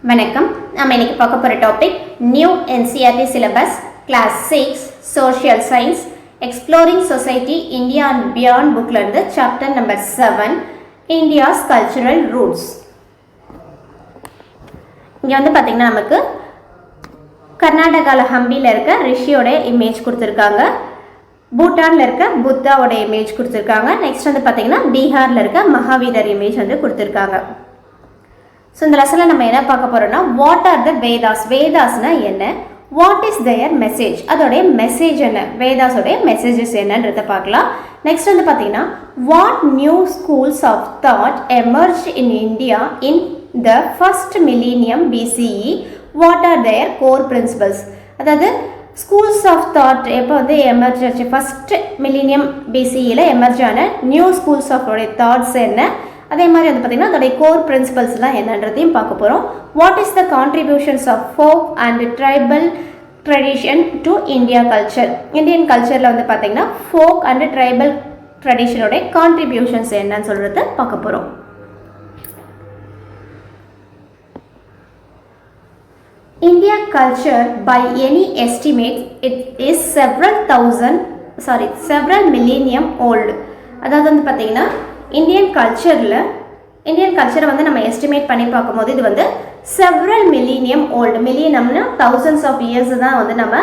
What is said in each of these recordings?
வணக்கம். நம்ம இன்னைக்கு பார்க்க போகிற topic new NCERT syllabus class 6 social science exploring society India and beyond புக்கில் இருந்து chapter number 7 India's cultural roots. இங்கே வந்து பார்த்திங்கன்னா நமக்கு கர்நாடகாவில் ஹம்பியில் இருக்க ரிஷியோட இமேஜ் கொடுத்துருக்காங்க, பூட்டானில் இருக்க புத்தாவோட இமேஜ் கொடுத்துருக்காங்க. நெக்ஸ்ட் வந்து பார்த்திங்கன்னா பீகாரில் இருக்க மகாவீரர் இமேஜ் வந்து கொடுத்துருக்காங்க. ஸோ இந்த லெசனில் நம்ம என்ன பார்க்க போகிறோம்னா வாட் ஆர் த வேதாஸ், வேதாஸ்னா என்ன, வாட் இஸ் தயர் மெசேஜ், அதோடைய மெசேஜ் என்ன, வேதாஸோடைய மெசேஜஸ் என்னன்றதை பார்க்கலாம். நெக்ஸ்ட் வந்து பார்த்தீங்கன்னா what new schools of thought emerge in India in the first millennium BCE, what are their core principles, அதாவது ஸ்கூல்ஸ் ஆஃப் தாட் எப்போ வந்து எமர்ஜ் ஆச்சு, ஃபர்ஸ்ட் மில்லினியம் BCEயில் எமர்ஜ் ஆன நியூ ஸ்கூல்ஸ் ஆஃப் தாட்ஸ் என்ன, அதே மாதிரி வந்து பார்த்திங்கன்னா அதோடைய கோர் பிரின்சிபல்ஸ்லாம் என்னன்றதையும் பார்க்க போகிறோம். What is the contributions of folk and tribal tradition to India culture, Indian கல்ச்சரில் வந்து பார்த்திங்கன்னா ஃபோக் அண்ட் ட்ரைபல் ட்ரெடிஷனோடைய கான்ட்ரிபியூஷன்ஸ் என்னன்னு சொல்கிறத பார்க்க போகிறோம். India culture by any estimate it is several millennium old. அதாவது வந்து பார்த்திங்கன்னா இந்தியன் கல்ச்சரை வந்து நம்ம எஸ்டிமேட் பண்ணி பார்க்கும்போது இது வந்து செவரல் மில்லினியம் ஓல்டு, மில்லியனம்னா தௌசண்ட்ஸ் ஆஃப் இயர்ஸ் தான் வந்து நம்ம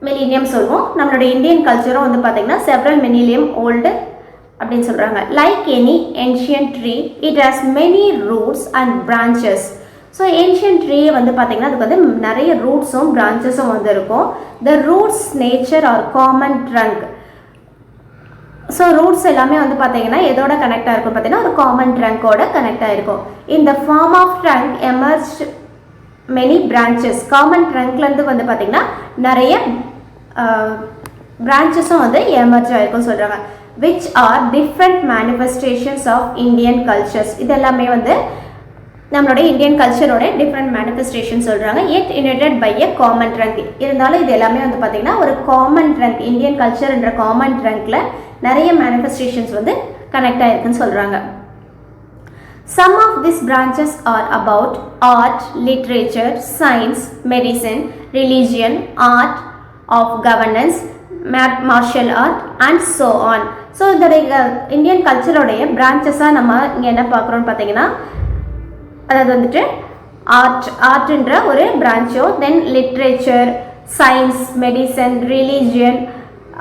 மில்லினியம் சொல்லுவோம். நம்மளுடைய இந்தியன் கல்ச்சரும் வந்து பார்த்திங்கன்னா செவரல் மில்லினியம் ஓல்டு அப்படின்னு சொல்கிறாங்க. Like any ancient tree it has many roots and branches. So ancient ட்ரீயை வந்து பார்த்திங்கன்னா அதுக்கு வந்து நிறைய ரூட்ஸும் பிரான்ச்சஸும் வந்து இருக்கும். The roots nature are common trunk. So roots எல்லாமே வந்து பார்த்தீங்கன்னா எதோட கனெக்டாக இருக்கும் பார்த்தீங்கன்னா ஒரு காமன் ட்ரங்கோட கனெக்டாக இருக்கும். இந்த form of trunk emerge many branches. Common ட்ரங்க்லேருந்து வந்து பார்த்திங்கன்னா நிறைய பிரான்ச்சஸும் வந்து எமர்ஜ் ஆகிருக்கும்னு சொல்கிறாங்க. Which are different manifestations of Indian cultures. இது எல்லாமே வந்து நம்மளுடைய இந்தியன் கல்ச்சரோட டிஃப்ரெண்ட் மேனிஃபெஸ்டேஷன் சொல்கிறாங்க. Yet united by a common trunk. இருந்தாலும் இது எல்லாமே வந்து பார்த்திங்கன்னா ஒரு காமன் ட்ரங்க், இந்தியன் கல்ச்சர்ன்ற காமன் ட்ரங்க்கில் நிறைய மேனிஃபெஸ்டேஷன்ஸ் வந்து கனெக்ட் ஆகிருக்குன்னு சொல்கிறாங்க. Some of this branches are about art, literature, science, medicine, religion, art of governance, martial art and so on. So இதோடைய இந்தியன் கல்ச்சரோடைய பிரான்ச்சஸாக நம்ம இங்கே என்ன பார்க்குறோன்னு பார்த்தீங்கன்னா அதாவது வந்துட்டு ஆர்ட்ன்ற ஒரு பிரான்ச்சோ, then literature, science, medicine, religion,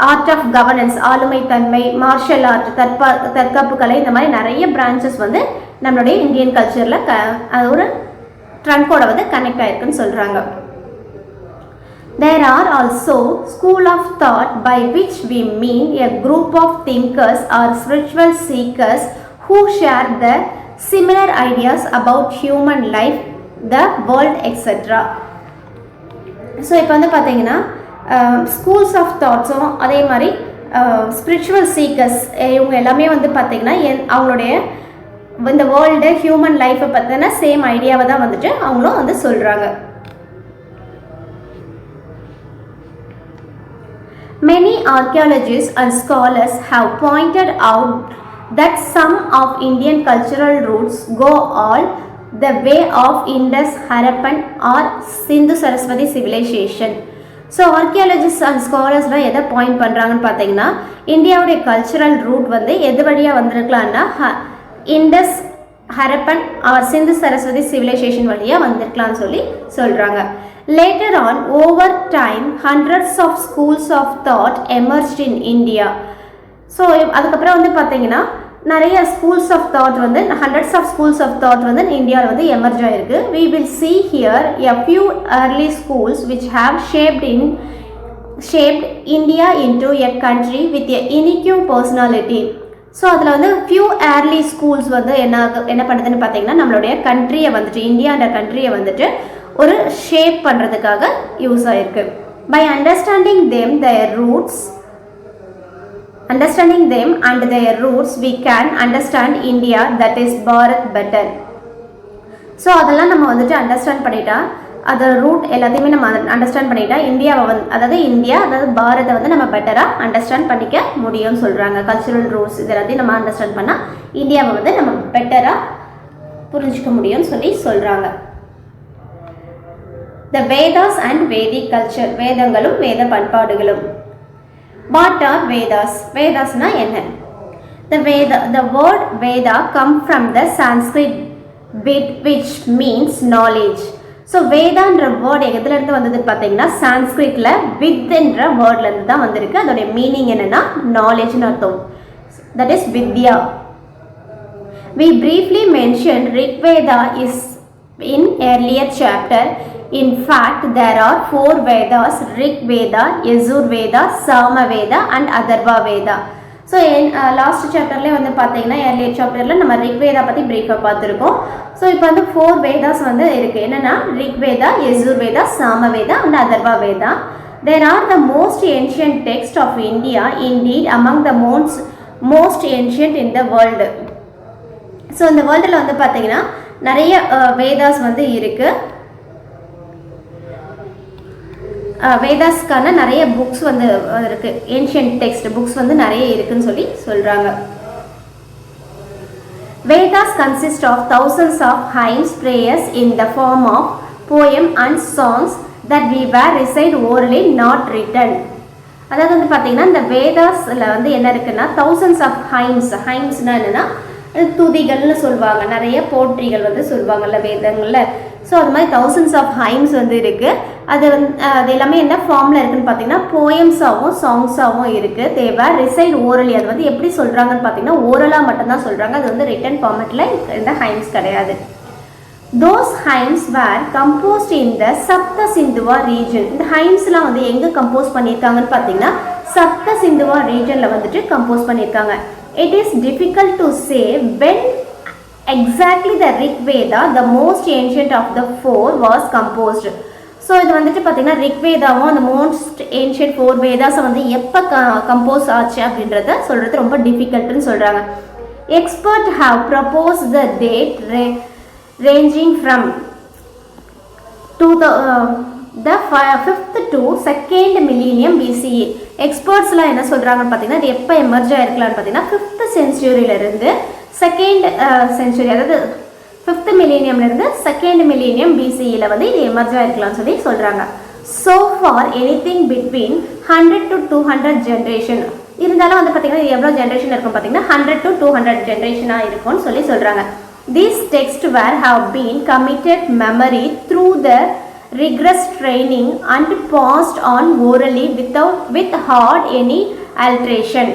art of governance ஆளுமை தன்மை, மார்ஷல் ஆர்ட் தற்காப்பு கலை, இந்த மாதிரி நிறைய பிரான்ச்சஸ் வந்து நம்மளுடைய இந்தியன் கல்ச்சரில் அது ஒரு ட்ரங்கோட வந்து கனெக்ட் ஆகிருக்குன்னு சொல்கிறாங்க. There are also school of thought by which we mean a group of thinkers or spiritual seekers who share the similar ideas about human life, the world, etc. So இப்போ வந்து பார்த்தீங்கன்னா schools of தாட்ஸும் அதே மாதிரி spiritual seekers இவங்க எல்லாமே வந்து பார்த்திங்கன்னா அவங்களுடைய இந்த வேர்ல்டு ஹியூமன் லைஃப்பை பற்றின சேம் ஐடியாவை தான் வந்துட்டு அவங்களும் வந்து சொல்கிறாங்க. Many archaeologists and scholars have pointed out that some of Indian cultural roots go all the way of Indus, Harappan or Sindhu-Saraswati civilization. So archaeologist and ஸ்காலர்ஸ்லாம் எதை பாயிண்ட் பண்ணுறாங்கன்னு பார்த்தீங்கன்னா இந்தியாவுடைய கல்ச்சுரல் ரூட் வந்து எது வழியாக வந்திருக்கலான்னா இண்டஸ், ஹரப்பன் ஆர் சிந்து சரஸ்வதி சிவிலைசேஷன் வழியாக வந்திருக்கலான்னு சொல்லி சொல்கிறாங்க. Later on over time hundreds of schools of thought emerged in India. So அதுக்கப்புறம் வந்து பார்த்தீங்கன்னா நிறைய ஸ்கூல்ஸ் ஆஃப் தாட் வந்து hundreds of schools of thought வந்து இந்தியாவில் வந்து எமர்ஜ் ஆகிருக்கு. We will see here a few early schools which have shaped India into a country with a unique personality. So அதில் வந்து ஃபியூ ஏர்லி ஸ்கூல்ஸ் வந்து என்ன பண்ணுதுன்னு பார்த்தீங்கன்னா நம்மளுடைய கண்ட்ரியை வந்துட்டு இந்தியான்ற கண்ட்ரியை வந்துட்டு ஒரு ஷேப் பண்ணுறதுக்காக யூஸ் ஆகிருக்கு. By understanding them and their roots we can understand India, that is Bharat, better. So அதெல்லாம் நம்ம வந்துட்டு அண்டர்ஸ்டாண்ட் பண்ணிட்டா, அதோட ரூட் எல்லாத்தையுமே நம்ம அண்டர்ஸ்டாண்ட் பண்ணிட்டா இந்தியாவை வந்து அதாவது பாரதை வந்து நம்ம பெட்டராக அண்டர்ஸ்டாண்ட் பண்ணிக்க முடியும்னு சொல்கிறாங்க. கல்ச்சுரல் ரூட்ஸ் இது எல்லாத்தையும் நம்ம அண்டர்ஸ்டாண்ட் பண்ணால் இந்தியாவை வந்து நம்ம பெட்டராக புரிஞ்சுக்க முடியும்னு சொல்லி சொல்கிறாங்க. The Vedas and Vedic culture, வேதங்களும் வேத பண்பாடுகளும். What are Vedas? Vedasனா என்ன? The word Veda come from the Sanskrit bit which means knowledge. So வேதான்ற வேர்ட் எதுலேருந்து வந்தது பார்த்தீங்கன்னா சான்ஸ்கிரிட்டில் வித்ன்ற வேர்ட்லேருந்து தான் வந்திருக்கு. அதோடைய மீனிங் என்னென்னா நாலேஜ்னு அர்த்தம். That is Vidya. We briefly mentioned Rigveda is in earlier chapter. In fact, there are 4 Vedas: Rig Veda, Yajur Veda, Sama Veda and Atharva Veda. So last சாப்டர்லேயே வந்து பார்த்தீங்கன்னா ஏர்லியர் சாப்டரில் நம்ம ரிக்வேதா பற்றி பிரீஃபாக பார்த்துருக்கோம். ஸோ இப்போ வந்து 4 வேதாஸ் வந்து இருக்குது. என்னென்னா Rigveda, Yajur Veda, Samaveda and Atharva Veda. There are the most ancient text of India, indeed among the most ancient in the world. So இந்த வேர்ல்டில் வந்து பார்த்தீங்கன்னா நிறைய வேதாஸ் வந்து இருக்குது. வேதாஸ்க்கான நிறைய புக்ஸ் வந்து இருக்குது. ஏன்ஷியன்ட் டெக்ஸ்ட் புக்ஸ் வந்து நிறைய இருக்குன்னு சொல்லி சொல்கிறாங்க. Vedas consist of thousands of hymns, prayers in the form of poem and songs that we were recite orally, not written. அதாவது வந்து பார்த்தீங்கன்னா இந்த வேதாஸில் வந்து என்ன இருக்குன்னா thousands of ஹைம்ஸ்னால் என்னென்னா துதிகள்னு சொல்லுவாங்க. நிறைய போற்றிகள் வந்து சொல்லுவாங்கள்ல வேதங்களில். ஸோ அது மாதிரி thousands of ஹைம்ஸ் வந்து இருக்குது. அது எல்லாமே என்ன ஃபார்மில் இருக்குதுன்னு பார்த்தீங்கன்னா போயம்ஸாகவும் சாங்ஸாகவும் இருக்குது. தேவை ரிசைட் ஓரலி. அது வந்து எப்படி சொல்கிறாங்கன்னு பார்த்தீங்கன்னா ஓரலாக மட்டும்தான் சொல்கிறாங்க. அது வந்து ரிட்டன் ஃபார்மேட்டில் இந்த ஹைம்ஸ் கிடையாது. தோஸ் ஹைம்ஸ் வேர் கம்போஸ்ட் இன் த சப்த சிந்துவா ரீஜன். இந்த ஹைம்ஸ்லாம் வந்து எங்கே கம்போஸ் பண்ணியிருக்காங்கன்னு பார்த்தீங்கன்னா சப்த சிந்துவா ரீஜனில் வந்துட்டு கம்போஸ் பண்ணியிருக்காங்க. It is difficult to say when exactly the Rig Veda, the most ancient of the 4, was composed. So இது வந்துட்டு பார்த்தீங்கன்னா ரிக்வேதாவும் அந்த மோஸ்ட் ஏன்ஷியன்ட் 4 வேதாஸை வந்து எப்போ கம்போஸ் ஆச்சு அப்படின்றத சொல்கிறது ரொம்ப டிஃபிகல்ட்டுன்னு சொல்கிறாங்க. Expert have propose the date ranging from the 5th to 2nd millennium BCE. எக்ஸ்பர்ட்ஸ்லாம் என்ன சொல்கிறாங்கன்னு பார்த்தீங்கன்னா இது எப்போ எமர்ஜ் ஆகிருக்கலான்னு பார்த்தீங்கன்னா 5th சென்ச்சுரியிலேருந்து 2nd சென்ச்சுரி, அதாவது 5th மில்லேனியம்லேருந்து 2nd மில்லேனியம் BCEயில் வந்து இது எமர்ஜ் ஆகிருக்கலாம்னு சொல்லி சொல்கிறாங்க. So for anything between 100 to 200 generation இருந்தாலும் வந்து பார்த்தீங்கன்னா இது எவ்வளோ ஜென்ரேஷன் இருக்கும் பார்த்தீங்கன்னா 100 to 200 ஜென்ரேஷனாக இருக்கும்னு சொல்லி சொல்கிறாங்க. These texts have been committed memory through the rigorous training and passed on orally with hard any alteration.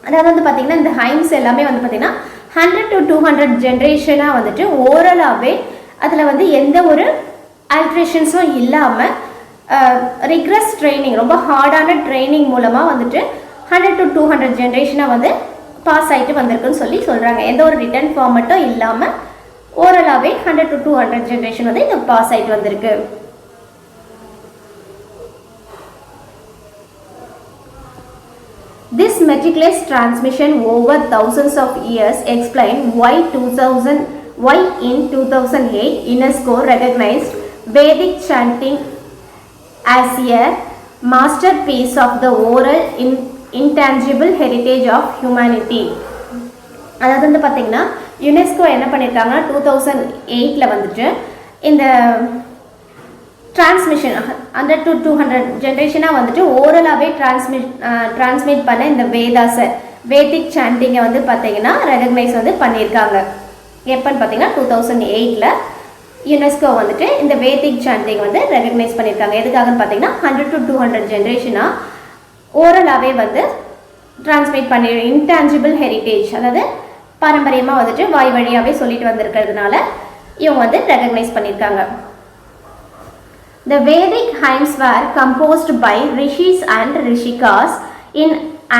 அதாவது வந்து பார்த்தீங்கன்னா இந்த ஹைம்ஸ் எல்லாமே வந்து பார்த்தீங்கன்னா 100 to 200 ஜென்ரேஷனாக வந்துட்டு ஓரலாகவே அதில் வந்து எந்த ஒரு ஆல்ட்ரேஷன்ஸும் இல்லாமல் ரிக்ரஸ் ட்ரைனிங், ரொம்ப ஹார்டான ட்ரைனிங் மூலமாக வந்துட்டு 100 to 200 ஜென்ரேஷனாக வந்து பாஸ் ஆகிட்டு வந்திருக்குன்னு சொல்லி சொல்கிறாங்க. எந்த ஒரு ரிட்டன் ஃபார்மட்டும் இல்லாமல் ஓரலாகவே 100 to 200 ஜென்ரேஷன் வந்து இது பாஸ் ஆகிட்டு வந்திருக்கு. This meticulous transmission over thousands of years explain why in 2008 UNESCO recognized Vedic chanting as a masterpiece of the oral intangible heritage of humanity. அதாவது வந்து பார்த்தீங்கன்னா யுனெஸ்கோ என்ன பண்ணியிருக்காங்கன்னா 2008 வந்துட்டு இந்த டிரான்ஸ்மிஷன் 100 to 200 ஜென்ரேஷனாக வந்துட்டு ஓரலாகவே டிரான்ஸ்மிட் பண்ண இந்த வேதாஸை வேதிக் சாண்டிங்கை வந்து பார்த்தீங்கன்னா ரெகக்னைஸ் வந்து பண்ணியிருக்காங்க. எப்போன்னு பார்த்தீங்கன்னா 2008 யுனெஸ்கோ வந்துட்டு இந்த வேதிக் சாண்டிங் வந்து ரெகக்னைஸ் பண்ணியிருக்காங்க. எதுக்காகன்னு பார்த்தீங்கன்னா 100 to 200 ஜென்ரேஷனாக ஓரலாகவே வந்து டிரான்ஸ்மிட் பண்ணி இன்டான்ஜிபிள் ஹெரிட்டேஜ், அதாவது பாரம்பரியமாக வந்துட்டு வாய் வழியாகவே சொல்லிட்டு வந்திருக்கிறதுனால இவங்க வந்து ரெகக்னைஸ் பண்ணியிருக்காங்க. The Vedic hymns were composed by rishis and rishikas in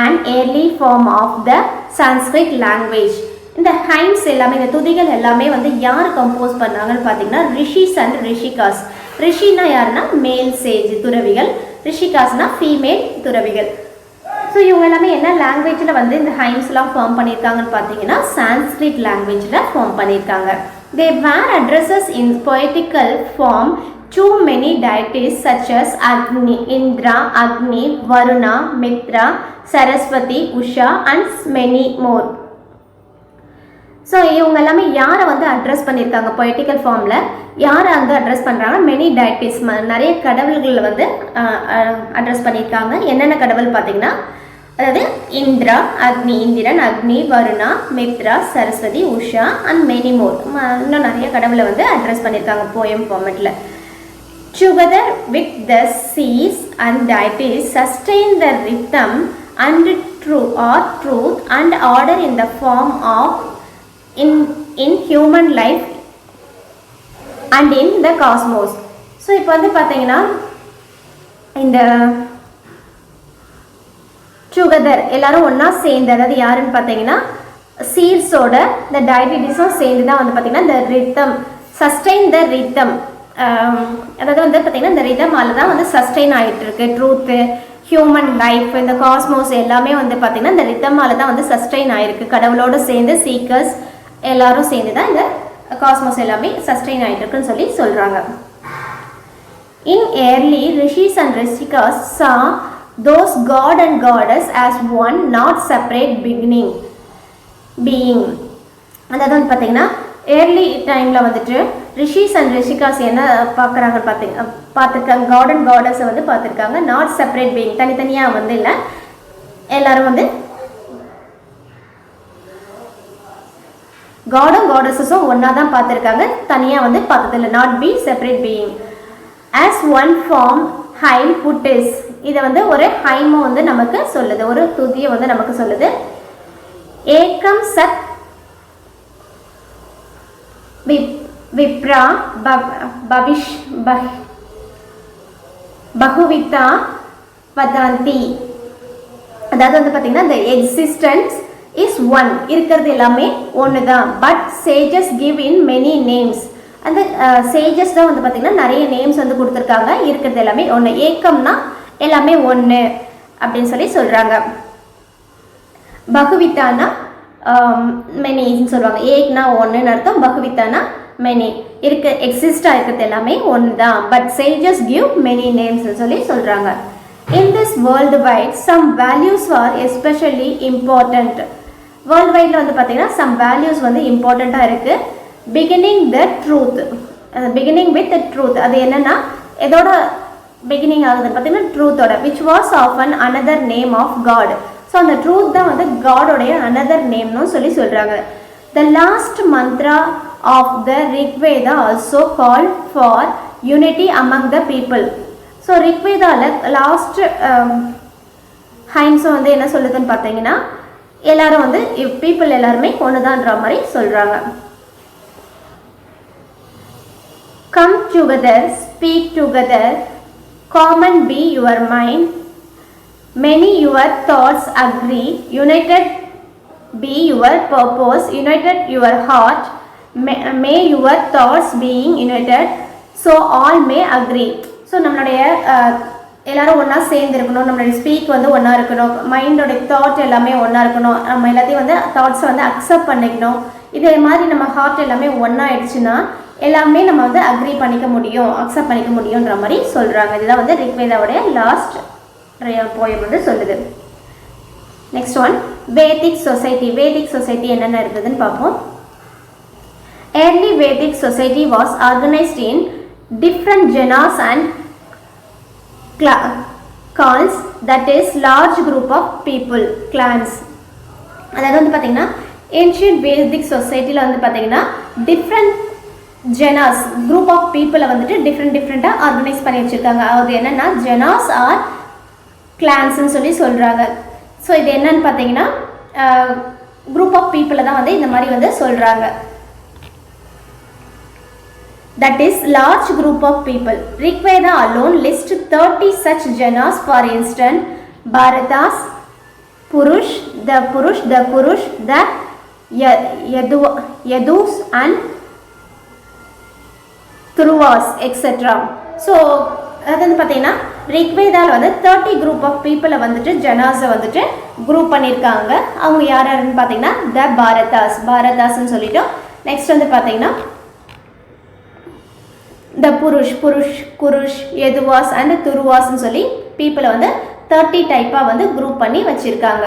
an early form of the Sanskrit language. இந்த ஹைம்ஸ் எல்லாமே, இந்த துதிகள் எல்லாமே வந்து யார் கம்போஸ் பண்ணாங்கன்னு பார்த்தீங்கன்னா ரிஷிஸ் அண்ட் ரிஷிகாஸ். ரிஷினா யாருன்னா மேல் சேஜ் துறவிகள், ரிஷிகாஸ்னா ஃபீமேல் துறவிகள். ஸோ இவங்க எல்லாமே என்ன லாங்குவேஜில் வந்து இந்த ஹைம்ஸ்லாம் ஃபார்ம் பண்ணியிருக்காங்கன்னு பார்த்தீங்கன்னா சான்ஸ்கிரிட் லாங்குவேஜில் ஃபார்ம் பண்ணியிருக்காங்க. They were addresses in poetical form to many deities such as Indra, Agni, Varuna, Mitra, Saraswati, Usha and many more. So இவங்க எல்லாமே யாரை வந்து அட்ரஸ் பண்ணியிருக்காங்க பொய்டிக்கல் ஃபார்மில், யாரை வந்து அட்ரஸ் பண்ணுறாங்க, மெனி டைட்டிஸ், நிறைய கடவுள்களை வந்து அட்ரஸ் பண்ணியிருக்காங்க. என்னென்ன கடவுள் பார்த்தீங்கன்னா, அதாவது Indira, Agni, Indran, Agni, Varuna, Mitra, Saraswati, Usha and many more. இன்னும் நிறைய கடவுளை வந்து அட்ரஸ் பண்ணியிருக்காங்க போயம் ஃபார்மெட்டில். Together with the seas and deities sustain the rhythm and truth and order in the form of in human life and in the cosmos. So இப்போ வந்து பார்த்தீங்கன்னா இந்த டுகெதர் எல்லாரும் ஒன்றா சேர்ந்து, அதாவது யாருன்னு பார்த்தீங்கன்னா சீர்ஸோட இந்த டைட்டிஸும் சேர்ந்து தான் வந்து பார்த்தீங்கன்னா இந்த ரித்தம், சஸ்டெயின் த ரித்தம், அதாவது வந்து பார்த்தீங்கன்னா இந்த ரிதமால தான் வந்து சஸ்டெயின் ஆகிட்டு இருக்கு. ட்ரூத்து, ஹியூமன் லைஃப், இந்த காஸ்மோஸ் எல்லாமே வந்து பார்த்தீங்கன்னா இந்த ரிதமால தான் வந்து சஸ்டெயின் ஆகிருக்கு. கடவுளோடு சேர்ந்து சீக்கர்ஸ் எல்லாரும் சேர்ந்து தான் இந்த காஸ்மோஸ் எல்லாமே சஸ்டெயின் ஆகிட்டு இருக்குன்னு சொல்லி சொல்கிறாங்க. In early rishis and rishikas saw those god and goddess as one, not separate being. அதாவது வந்து பார்த்தீங்கன்னா ஏர்லி டைமில் வந்துட்டு ரிஷிஸ் அண்ட் ரிஷிகாஸ் என்ன பார்க்குறாங்கன்னு பார்த்துருக்காங்க, காட் அண்ட் காடஸை வந்து பார்த்துருக்காங்க. நாட் செப்பரேட் பீயிங், தனித்தனியாக வந்து இல்லை, எல்லாரும் வந்து காடும் காடஸஸும் ஒன்றா தான் பார்த்துருக்காங்க, தனியாக வந்து பார்த்ததில்லை. Not be separate being. As one form hymn புட்டிஸ், இதை வந்து ஒரு ஹைமும் வந்து நமக்கு சொல்லுது, ஒரு துதியை வந்து நமக்கு சொல்லுது. ஏக்கம் சத் விப்ரா பவிஷ் பகுவிதா வதந்தி. அதாவது வந்து பார்த்தீங்கன்னா the existence is one, இருக்கிறது எல்லாமே ஒன்று தான். But sages give in many names. அந்த சேஜஸ் தான் வந்து பார்த்தீங்கன்னா நிறைய நேம்ஸ் வந்து கொடுத்துருக்காங்க. இருக்கிறது எல்லாமே ஒன்று, ஏக்கம்னா எல்லாமே ஒன்று அப்படின்னு சொல்லி சொல்கிறாங்க. பகுவித்தானா மெனின்னு சொல்லுவாங்க. ஏக்னா ஒன்றுன்னு அர்த்தம், பகுவித்தானா மெனி, எக்ஸிஸ்டாக இருக்கிறது எல்லாமே ஒன்று தான். பட் சேஜஸ் கிவ் மெனி நேம்ஸ்னு சொல்லி சொல்கிறாங்க. In this worldwide some values are especially important. World வைடில் வந்து பார்த்தீங்கன்னா சம் வேல்யூஸ் வந்து இம்பார்ட்டண்ட்டாக இருக்குது. Beginning the truth, beginning with the truth, அது என்னென்னா எதோட பிகினிங் ஆகுதுன்னு பார்த்தீங்கன்னா ட்ரூத்தோட. Which was often another name of god. So அந்த ட்ரூத் தான் வந்து காடோடைய அனதர் நேம்னு சொல்லி சொல்கிறாங்க. The last mantra of the Rigveda also call for unity among the people. So ரிக்வேதாவில் லாஸ்ட் ஹைம்ஸும் வந்து என்ன சொல்லுதுன்னு பார்த்தீங்கன்னா எல்லாரும் வந்து பீப்புள் எல்லாருமே ஒன்றுதான்ற மாதிரி சொல்கிறாங்க. Come together, speak together, common be your mind, many your thoughts agree, united be your purpose, united your heart, may your thoughts being united, so all may agree. So நம்மளுடைய எல்லோரும் ஒன்றா சேர்ந்து இருக்கணும், நம்மளுடைய ஸ்பீக் வந்து ஒன்றா இருக்கணும், மைண்டோடைய தாட் எல்லாமே ஒன்றா இருக்கணும், நம்ம எல்லாத்தையும் வந்து தாட்ஸை வந்து அக்செப்ட் பண்ணிக்கணும். இதே மாதிரி நம்ம ஹார்ட் எல்லாமே ஒன்றா ஆயிடுச்சுன்னா எல்லாமே நம்ம வந்து அக்ரி பண்ணிக்க முடியும், அக்செப்ட் பண்ணிக்க முடியுன்ற மாதிரி சொல்கிறாங்க. இதுதான் வந்து ரிக்வேதாவுடைய லாஸ்ட் போயம் வந்து சொல்லுது. Next one Vedic society. Vedic society என்னென்ன இருக்குதுன்னு பார்ப்போம். Early Vedic society was organised in different janas and clans, that is large group of people, clans. அதாவது வந்து பார்த்தீங்கன்னா ஏன்ஷியன்ட் வேதிக் சொசைட்டியில் வந்து பார்த்தீங்கன்னா டிஃப்ரெண்ட் ஜெனாஸ் குரூப் ஆஃப் பீப்புளை வந்துட்டு டிஃப்ரெண்ட்டாக ஆர்கனைஸ் பண்ணி வச்சுருக்காங்க. அது என்னென்னா ஜெனாஸ் ஆர் கிளான்ஸ்ன்னு சொல்லி சொல்கிறாங்க. ஸோ இது என்னன்னு பார்த்தீங்கன்னா குரூப் ஆஃப் பீப்புளை தான் வந்து இந்த மாதிரி வந்து சொல்கிறாங்க. that is large group of people. Rigveda alone lists 30 such janas. For instance, Bharatas, Purush, the Yadus and Thuruvas, etc. So அது வந்து பார்த்தீங்கன்னா ரிக்வேதாவில் வந்து 30 குரூப் ஆஃப் பீப்புளை வந்துட்டு ஜனாஸை வந்துட்டு குரூப் பண்ணியிருக்காங்க. அவங்க யார் யாருன்னு பார்த்தீங்கன்னா த பாரதாஸ்ன்னு சொல்லிட்டு, நெக்ஸ்ட் வந்து பார்த்தீங்கன்னா த குருஷ், எதுவாஸ் அண்ட் துருவாஸ்ன்னு சொல்லி பீப்புளை வந்து 30 டைப்பாக வந்து குரூப் பண்ணி வச்சுருக்காங்க.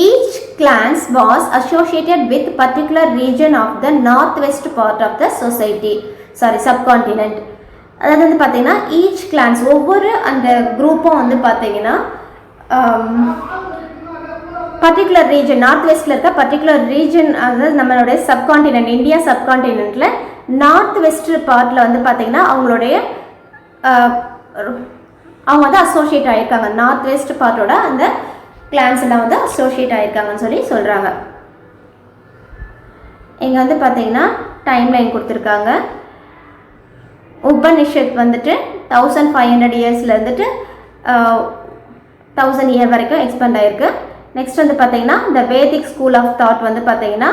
Each clans was associated with particular region of the northwest part of the society, subcontinent. அதாவது வந்து பார்த்தீங்கன்னா ஈச் கிளான்ஸ் ஒவ்வொரு அந்த குரூப்பும் வந்து பார்த்தீங்கன்னா பர்டிகுலர் ரீஜன் நார்த் வெஸ்ட்டில் இருக்க பர்டிகுலர் ரீஜன், அதாவது நம்மளுடைய சப்கான்டினென்ட் இந்தியா சப்கான்டினென்ட்டில் நார்த் வெஸ்ட் பார்ட்டில் வந்து பார்த்தீங்கன்னா அவங்க வந்து அசோசியேட் ஆகியிருக்காங்க. நார்த் வெஸ்ட் பார்ட்டோட அந்த கிளான்ஸ் எல்லாம் வந்து அசோசியேட் ஆகியிருக்காங்கன்னு சொல்கிறாங்க. இங்கே வந்து பார்த்தீங்கன்னா டைம் லைன் கொடுத்துருக்காங்க. உபனிஷத் வந்துட்டு 1500 இயர்ஸில் இருந்துட்டு 1000 இயர் வரைக்கும் எக்ஸ்பெண்ட் ஆகிருக்கு. நெக்ஸ்ட் வந்து பார்த்தீங்கன்னா இந்த வேதிக் ஸ்கூல் ஆஃப் தாட் வந்து பார்த்தீங்கன்னா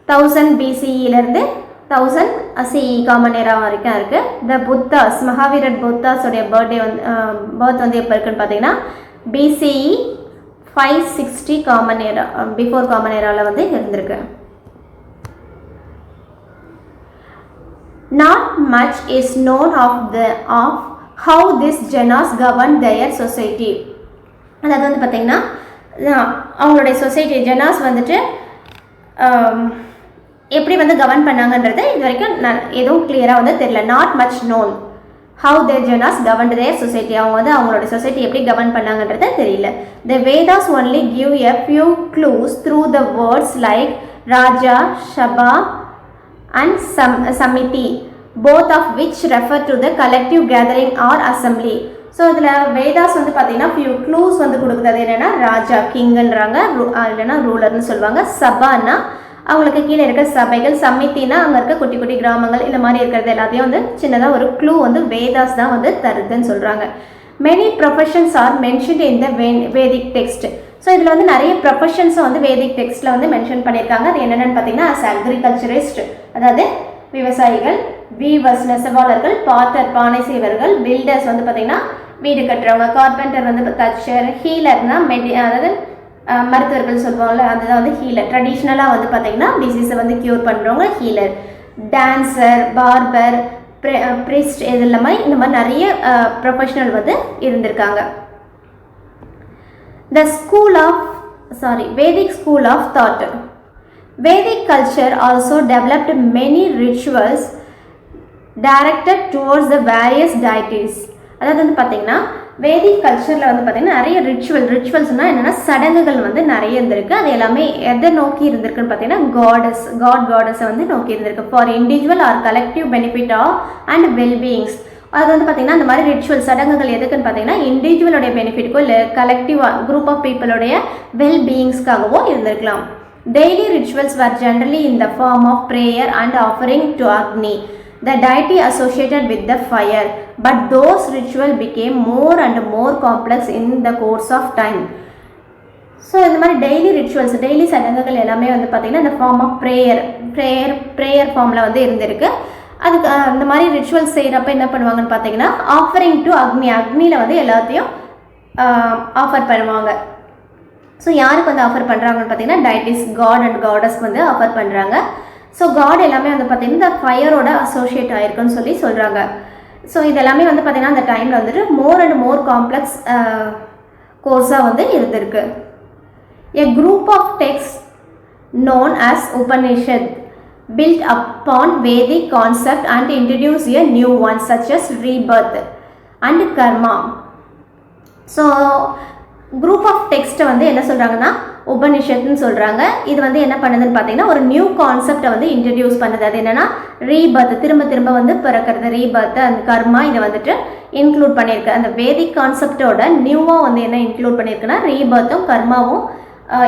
1000 BCEலேருந்து 1000 CE காமன் ஏரா வரைக்கும் இருக்குது. இந்த புத்தாஸ் மகாவீரர் புத்தாஸோடைய பர்த் வந்து எப்போ இருக்குன்னு பார்த்தீங்கன்னா BCE 560 common era before common ஏராவில் வந்து இருந்திருக்கு. Not much is known of how this genus governed their society. அதாவது வந்து பார்த்தீங்கன்னா அவங்களுடைய சொசைட்டி ஜெனாஸ் வந்துட்டு எப்படி வந்து கவர்ன் பண்ணாங்கன்றது இது வரைக்கும் எதுவும் கிளியராக வந்து தெரியல. Not much known how their janas governed their society. அவங்க வந்து அவங்களோட சொசைட்டி எப்படி கவர்ன் பண்ணாங்கன்றது தெரியல. The Vedas only give a few clues through the words like raja, sabha and samiti, both of which refer to the collective gathering or assembly. So இதில் வேதாஸ் வந்து பார்த்தீங்கன்னா few clues வந்து கொடுக்குறது. அது என்னென்னா ராஜா கிங்குன்றாங்க, இல்லைன்னா ரூலர்னு சொல்லுவாங்க. சபான்னா அவங்களுக்கு கீழே இருக்க சபைகள், சமித்தினா அங்கே இருக்க குட்டி குட்டி கிராமங்கள், இந்த மாதிரி இருக்கிறது எல்லாத்தையும் வந்து சின்னதாக ஒரு க்ளூ வந்து வேதாஸ் தான் வந்து தருதுன்னு சொல்கிறாங்க. மெனி ப்ரொஃபஷன்ஸ் ஆர் மென்ஷன்ட் இன் த வேதிக் டெக்ஸ்ட். ஸோ இதில் வந்து நிறைய ப்ரொஃபஷன்ஸும் வந்து வேதிக் டெக்ஸ்ட்டில் வந்து மென்ஷன் பண்ணியிருக்காங்க. அது என்னென்னு பார்த்தீங்கன்னா அக்ரிகல்ச்சரிஸ்ட், அதாவது விவசாயிகள், வீவர்ஸ் நெசவாளர்கள், பாட்டர் பானை செய்வர்கள், பில்டர்ஸ் வந்து பார்த்திங்கன்னா வீடு கட்டுறவங்க, கார்பெண்டர் வந்து தச்சர், ஹீலர்னா அதாவது மருத்துவர்கள் சொல்லுவாங்கள்ல அதுதான் வந்து ஹீலர். ட்ரெடிஷ்னலாக வந்து பார்த்திங்கன்னா டிசீஸை வந்து க்யூர் பண்ணுறவங்க ஹீலர். டான்ஸர், பார்பர், ப்ரிஸ்ட், இது இல்லாமல் இந்த மாதிரி நிறைய ப்ரொஃபஷனல் வந்து இருந்திருக்காங்க. The Vedic school of thought. Vedic culture also developed many rituals directed towards the various deities. அதாவது வந்து பார்த்தீங்கன்னா வேதிக் கல்ச்சரில் வந்து பார்த்தீங்கன்னா நிறைய ரிச்சுவல்ஸ்னால் என்னென்னா சடங்குகள் வந்து நிறைய இருந்திருக்கு. அது எல்லாமே எதை நோக்கி இருந்திருக்குன்னு பார்த்தீங்கன்னா காடஸை வந்து நோக்கி இருந்திருக்கு. For individual or collective benefit of and wellbeings. அது வந்து பார்த்திங்கன்னா அந்த மாதிரி ரிச்சுவல் சடங்குகள் எதுக்குன்னு பார்த்தீங்கன்னா இண்டிவிஜுவலுடைய பெனிஃபிட்க்கோ இல்லை கலெக்டிவ் குரூப் ஆஃப் பீப்புளுடைய வெல்பீயிங்ஸ்க்காகவோ இருந்திருக்கலாம். Daily rituals were generally in the form of prayer and offering to Agni, the deity associated with the fire, but those rituals became more and more complex in the course of time. So இந்த மாதிரி daily சடங்குகள் எல்லாமே வந்து பார்த்திங்கன்னா இந்த form of prayer ஃபார்மில் வந்து இருந்திருக்கு. அதுக்கு அந்த மாதிரி ரிச்சுவல்ஸ் செய்கிறப்ப என்ன பண்ணுவாங்கன்னு பார்த்தீங்கன்னா ஆஃபரிங் டு அக்னியில் வந்து எல்லாத்தையும் ஆஃபர் பண்ணுவாங்க. ஸோ யாருக்கு வந்து ஆஃபர் பண்ணுறாங்கன்னு பார்த்தீங்கன்னா டைட்டிஸ், காட் அண்ட் காடஸ் வந்து ஆஃபர் பண்ணுறாங்க. ஸோ காட் எல்லாமே வந்து பார்த்திங்கன்னா இந்த ஃபயரோட அசோசியேட் ஆகிருக்குன்னு சொல்கிறாங்க. ஸோ இதெல்லாமே வந்து பார்த்திங்கன்னா அந்த டைமில் வந்துட்டு மோர் அண்ட் மோர் காம்ப்ளெக்ஸ் கோர்ஸாக வந்து இருந்திருக்கு. A group of text known as Upanishad built upon Vedic concept and introduced a new one such as rebirth and karma. So group of text வந்து என்ன சொல்கிறாங்கன்னா உபனிஷத்னு சொல்கிறாங்க. இது வந்து என்ன பண்ணுதுன்னு பார்த்தீங்கன்னா ஒரு நியூ கான்செப்டை வந்து இன்ட்ரடியூஸ் பண்ணுது. அது என்னென்னா ரீபர்த், திரும்ப வந்து பிறக்கிறது, ரீபர்த் அண்ட் கர்மா இதை வந்துட்டு இன்க்ளூட் பண்ணியிருக்கு. அந்த வேதிக் கான்செப்டோட நியூவாக வந்து என்ன இன்க்ளூட் பண்ணியிருக்குன்னா ரீபர்த்தும் கர்மாவும்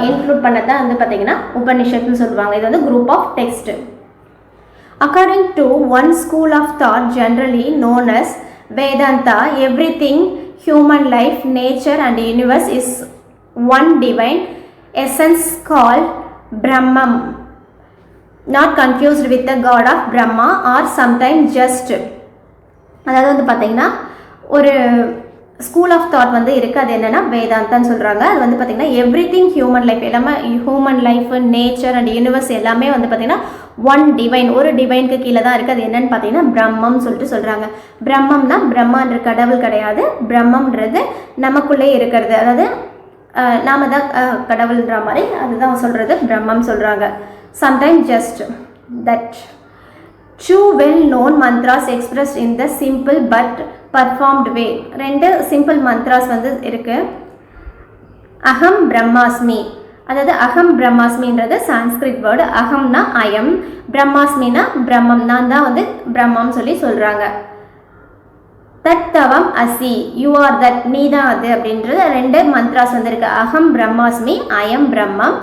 இன்க்ளூட் பண்ணதான் வந்து பார்த்தீங்கன்னா உபனிஷத்னு சொல்லுவாங்க. இது வந்து group of text. According to one school of thought generally known as Vedanta, everything, human life, nature and universe is one divine essence called Brahman, not confused with the god of Brahma or sometimes just. அதாவது வந்து பார்த்தீங்கன்னா ஒரு school of thought வந்து இருக்குது. அது என்னென்னா வேதாந்தான்னு சொல்கிறாங்க. அது வந்து பார்த்திங்கன்னா எவ்ரிதிங் ஹியூமன் லைஃப், எல்லாமே human life, nature and universe எல்லாமே வந்து பார்த்திங்கன்னா ஒன் டிவைன், ஒரு டிவைனுக்கு கீழே தான் இருக்குது. அது என்னென்னு பார்த்தீங்கன்னா பிரம்மம்னு சொல்லிட்டு சொல்கிறாங்க. பிரம்மம்னா பிரம்மான்ற கடவுள் கிடையாது. பிரம்மம்ன்றது நமக்குள்ளே இருக்கிறது. அதாவது நாம தான் கடவுள்ன்ற மாதிரி அதுதான் சொல்கிறது பிரம்மம் சொல்கிறாங்க. Sometime just that two well-known mantras expressed in the simple but performed way. ரெண்டு சிம்பிள் மந்த்ராஸ் வந்து இருக்கு. அகம் பிரம்மாஸ்மி, அதாவது அகம் பிரம்மாஸ்மின்றது சான்ஸ்கிரிட் வேர்டு. அகம்னா ஐயம், பிரம்மாஸ்மினா பிரம்மம், நான் தான் வந்து பிரம்மம் சொல்லி சொல்கிறாங்க. தத்தவம் அசி, யூ ஆர் தட், நீ தான் அது அப்படின்றது ரெண்டு மந்த்ராஸ் வந்துருக்கு. அகம் பிரம்மாஸ்மி, ஐயம் பிரம்மம்.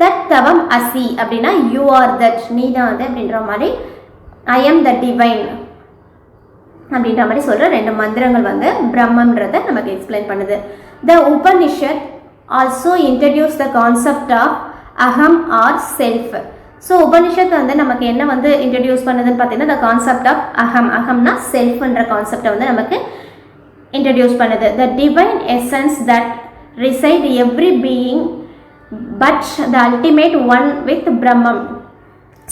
தத்தவம் அசி அப்படின்னா யூ ஆர் தட், நீ தான் அது அப்படின்ற மாதிரி I am the divine அப்படின்ற மாதிரி சொல்கிற ரெண்டு மந்திரங்கள் வந்து பிரம்மன்றதை நமக்கு எக்ஸ்பிளைன் பண்ணுது. The Upanishad also introduced the concept of aham or self. So Upanishad வந்து நமக்கு என்ன வந்து இன்ட்ரடியூஸ் பண்ணுதுன்னு பார்த்தீங்கன்னா the concept of aham, ahamனா செல்ஃப்ன்ற கான்செப்டை வந்து நமக்கு இன்ட்ரடியூஸ் பண்ணுது. The divine essence that reside every being but the ultimate one with Brahman.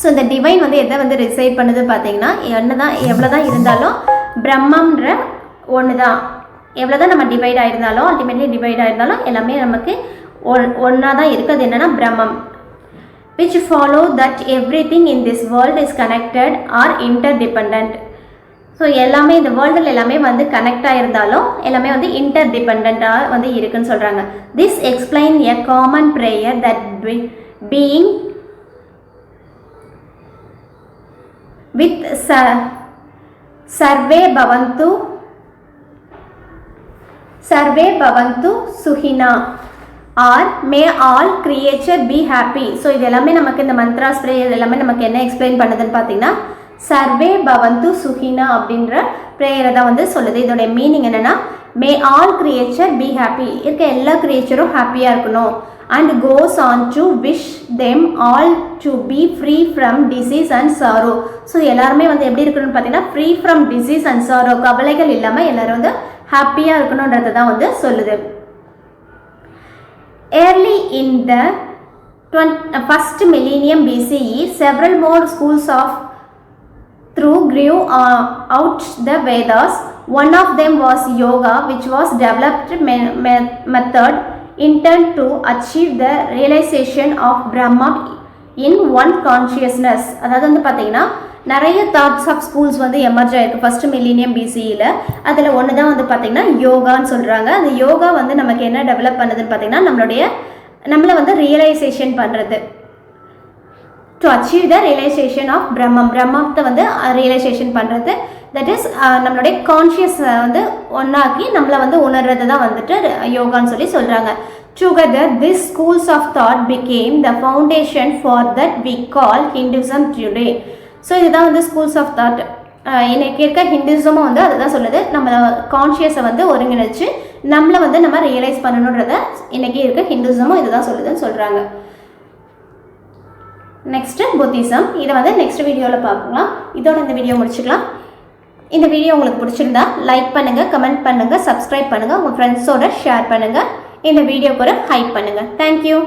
So இந்த டிவைன் வந்து எதை வந்து ரிசைட் பண்ணுது பார்த்தீங்கன்னா என்ன தான் எவ்வளோ தான் இருந்தாலும் பிரம்மன்ற ஒன்று தான், எவ்வளோ தான் நம்ம டிவைட் ஆகிருந்தாலும் அல்டிமேட்லி டிவைட் ஆகிருந்தாலும் எல்லாமே நமக்கு ஒன்றா தான் இருக்குது. அது என்னென்னா பிரம்மம். which follow that everything in this world is connected or interdependent. So எல்லாமே இந்த வேர்ல்டில் எல்லாமே வந்து கனெக்ட் ஆகிருந்தாலும் எல்லாமே வந்து இன்டர்டிபெண்ட்டாக வந்து இருக்குன்னு சொல்கிறாங்க. This explain a common prayer that being with sarve bhavantu suhina or may all creature be happy. So இது எல்லாமே நமக்கு இந்த மந்த்ராஸ் ப்ரேயர் எல்லாமே நமக்கு என்ன எக்ஸ்பிளைன் பண்ணுதுன்னு பார்த்தீங்கன்னா சர்வே பவந்து சுஹினா அப்படின்ற ப்ரேயரை தான் வந்து சொல்லுது. இதோடைய மீனிங் என்னென்னா மே ஆல் கிரியேச்சர் பி ஹாப்பி, இருக்க எல்லா கிரியேச்சரும் ஹாப்பியாக இருக்கணும். and goes on to wish them all to be free from disease and sorrow. So எல்லாருமே வந்து எப்படி இருக்கணும்னு பார்த்தீங்கன்னா free from disease and sorrow, கவலைகள் இல்லாமல் எல்லாரும் வந்து ஹாப்பியாக இருக்கணுன்றதை தான் வந்து சொல்லுது. Early in the first millennium BCE, several more schools of thought grew out the Vedas. One of them was yoga, which was developed method intend to achieve the realization of Brahman in one consciousness. அதாவது வந்து பார்த்தீங்கன்னா நிறைய thoughts of schools வந்து emerge ஆயிருக்கு first millennium பிசியில். அதில் ஒன்று தான் வந்து பார்த்தீங்கன்னா யோகான்னு சொல்கிறாங்க. அந்த யோகா வந்து நமக்கு என்ன டெவலப் பண்ணுதுன்னு பார்த்தீங்கன்னா நம்மளை வந்து ரியலைசேஷன் பண்ணுறது, to achieve the realisation of பிரம்மத்தை வந்து ரியலைசேஷன் பண்ணுறது. தட் இஸ் நம்மளுடைய கான்ஷியஸ் வந்து ஒன்றாக்கி நம்மளை வந்து உணர்றது தான் வந்துட்டு யோகான்னு சொல்லி சொல்கிறாங்க. Together, these schools of thought became the foundation for that we call Hinduism today. So இதுதான் வந்து ஸ்கூல்ஸ் ஆஃப் தாட். இன்னைக்கு இருக்க ஹிந்துசமும் வந்து அதுதான் சொல்லுது, நம்ம கான்ஷியஸை வந்து ஒருங்கிணைச்சு நம்மளை வந்து நம்ம ரியலைஸ் பண்ணணுன்றத இன்னைக்கு இருக்க ஹிந்துசமும் இதுதான் சொல்லுதுன்னு சொல்கிறாங்க. நெக்ஸ்ட்டு புத்திசம், இதை வந்து நெக்ஸ்ட் வீடியோவில் பார்க்கலாம். இதோட இந்த வீடியோ முடிச்சுக்கலாம். இந்த வீடியோ உங்களுக்கு பிடிச்சிருந்தா லைக் பண்ணுங்கள், கமெண்ட் பண்ணுங்கள், சப்ஸ்கிரைப் பண்ணுங்கள், உங்கள் ஃப்ரெண்ட்ஸோட ஷேர் பண்ணுங்கள். இந்த வீடியோக்கு ஒரு ஹைப் பண்ணுங்கள். தேங்க்யூ.